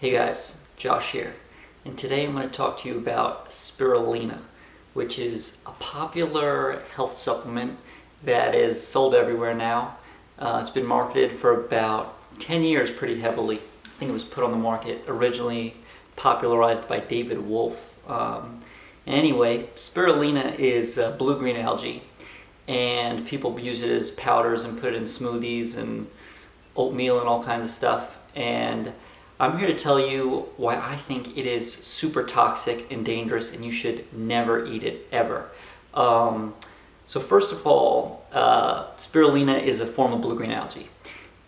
Hey guys, Josh here, and today I'm going to talk to you about Spirulina, which is a popular health supplement that is sold everywhere now. It's been marketed for about 10 years pretty heavily. I think it was put on the market originally popularized by David Wolfe. Anyway, Spirulina is blue-green algae, and people use it as powders and put it in smoothies and oatmeal and all kinds of stuff. And I'm here to tell you why I think it is super toxic and dangerous and you should never eat it ever. So first of all, Spirulina is a form of blue-green algae.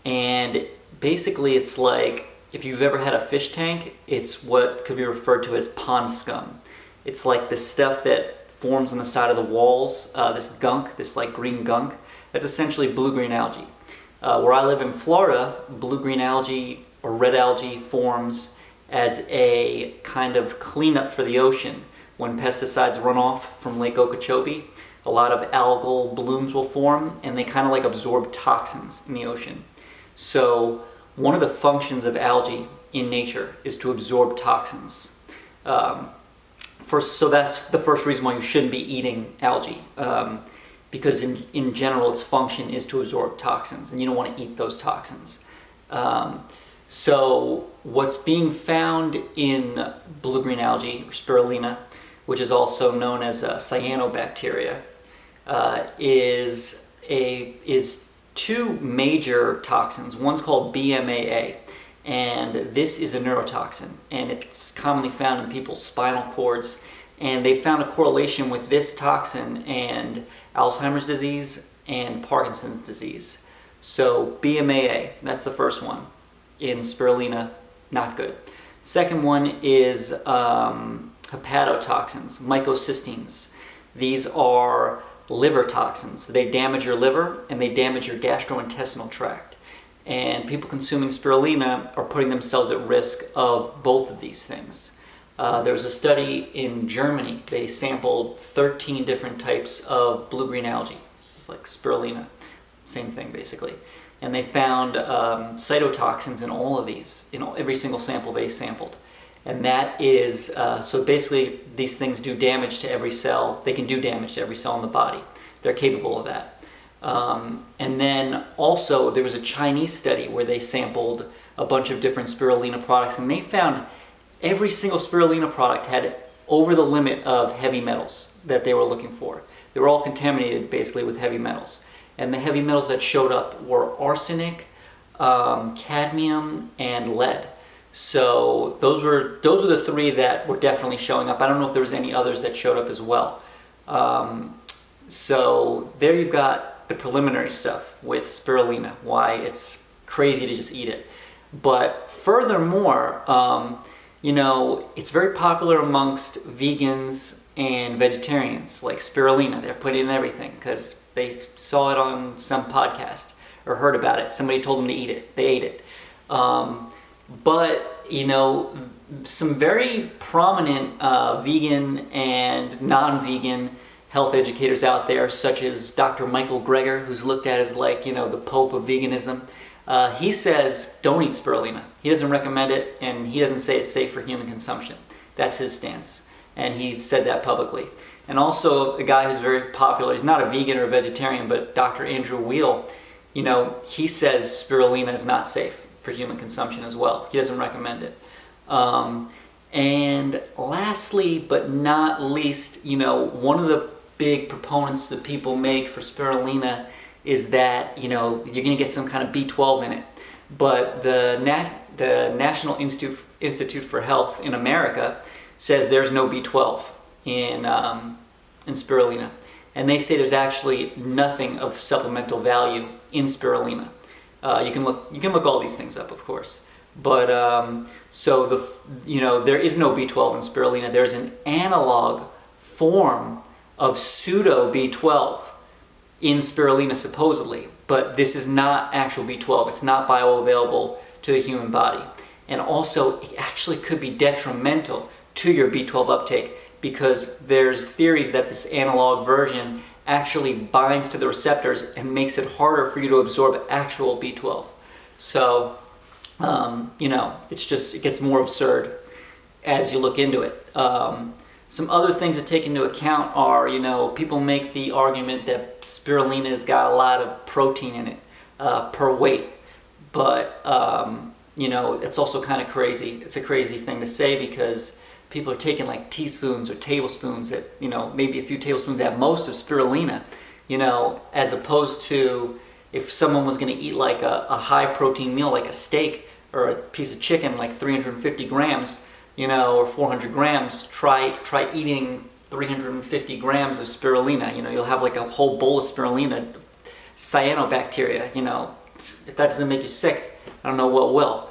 And basically it's like, if you've ever had a fish tank, it's what could be referred to as pond scum. It's like the stuff that forms on the side of the walls, this gunk, this like green gunk. That's essentially blue-green algae. Where I live in Florida, blue-green algae or red algae forms as a kind of cleanup for the ocean. When pesticides run off from Lake Okeechobee, a lot of algal blooms will form and they kind of like absorb toxins in the ocean. So one of the functions of algae in nature is to absorb toxins. So that's the first reason why you shouldn't be eating algae. Because in general its function is to absorb toxins and you don't want to eat those toxins. So what's being found in blue-green algae, or spirulina, which is also known as cyanobacteria, is two major toxins. One's called BMAA, and this is a neurotoxin, and it's commonly found in people's spinal cords. And they found a correlation with this toxin and Alzheimer's disease and Parkinson's disease. So BMAA, that's the first one. In spirulina, not good. Second one is hepatotoxins, mycocystines. These are liver toxins. They damage your liver and they damage your gastrointestinal tract. And people consuming spirulina are putting themselves at risk of both of these things. There was a study in Germany. They sampled 13 different types of blue-green algae. It's like spirulina, same thing basically. And they found cytotoxins in all of these, in every single sample they sampled. And that is, so basically these things do damage to every cell. They can do damage to every cell in the body. They're capable of that. And then also there was a Chinese study where they sampled a bunch of different spirulina products, and they found every single spirulina product had over the limit of heavy metals that they were looking for. They were all contaminated basically with heavy metals. And the heavy metals that showed up were arsenic, cadmium, and lead. So those were the three that were definitely showing up. I don't know if there was any others that showed up as well. So there you've got the preliminary stuff with spirulina, why it's crazy to just eat it. But furthermore, it's very popular amongst vegans and vegetarians, like spirulina. They're putting it in everything because they saw it on some podcast or heard about it. Somebody told them to eat it. They ate it. But some very prominent vegan and non-vegan health educators out there, such as Dr. Michael Greger, who's looked at as like, the Pope of veganism. He says don't eat spirulina. He doesn't recommend it, and he doesn't say it's safe for human consumption. That's his stance, and he's said that publicly. And also a guy who's very popular, he's not a vegan or a vegetarian, but Dr. Andrew Weil, he says spirulina is not safe for human consumption as well. He doesn't recommend it. And lastly, but not least, one of the big proponents that people make for spirulina is that, you're going to get some kind of B12 in it. But the National Institute for Health in America says there's no B12 in spirulina. And they say there's actually nothing of supplemental value in spirulina. You can look all these things up, of course. But there is no B12 in spirulina. There's an analog form of pseudo B12 in spirulina supposedly, but this is not actual B12. It's not bioavailable to the human body. And also, it actually could be detrimental to your B12 uptake because there's theories that this analog version actually binds to the receptors and makes it harder for you to absorb actual B12. So it gets more absurd as you look into it. Some other things to take into account are, people make the argument that spirulina has got a lot of protein in it per weight, but it's also kind of crazy. It's a crazy thing to say because people are taking like teaspoons or tablespoons that, maybe a few tablespoons at most of spirulina, as opposed to if someone was going to eat like a high protein meal like a steak or a piece of chicken like 350 grams, or 400 grams, try eating 350 grams of spirulina. You'll have like a whole bowl of spirulina, cyanobacteria. If that doesn't make you sick, I don't know what will.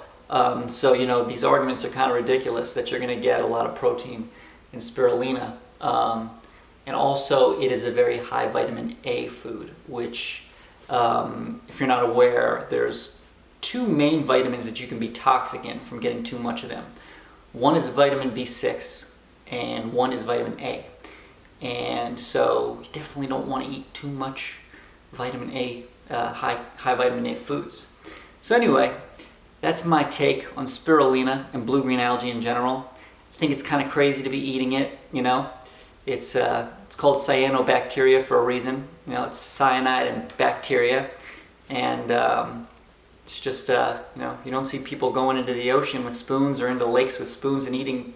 So these arguments are kind of ridiculous that you're going to get a lot of protein in spirulina. And also it is a very high vitamin A food, which if you're not aware, there's two main vitamins that you can be toxic in from getting too much of them. One is vitamin B6 and one is vitamin A. And so you definitely don't want to eat too much vitamin A, high vitamin A foods. So anyway, that's my take on spirulina and blue-green algae in general. I think it's kind of crazy to be eating it, It's called cyanobacteria for a reason. It's cyanide and bacteria. And it's just, you don't see people going into the ocean with spoons or into lakes with spoons and eating,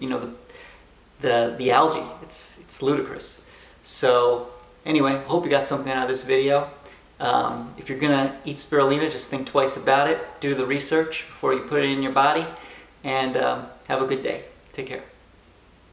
the algae. It's ludicrous. So anyway, hope you got something out of this video. If you're gonna eat spirulina, just think twice about it. Do the research before you put it in your body. And have a good day. Take care.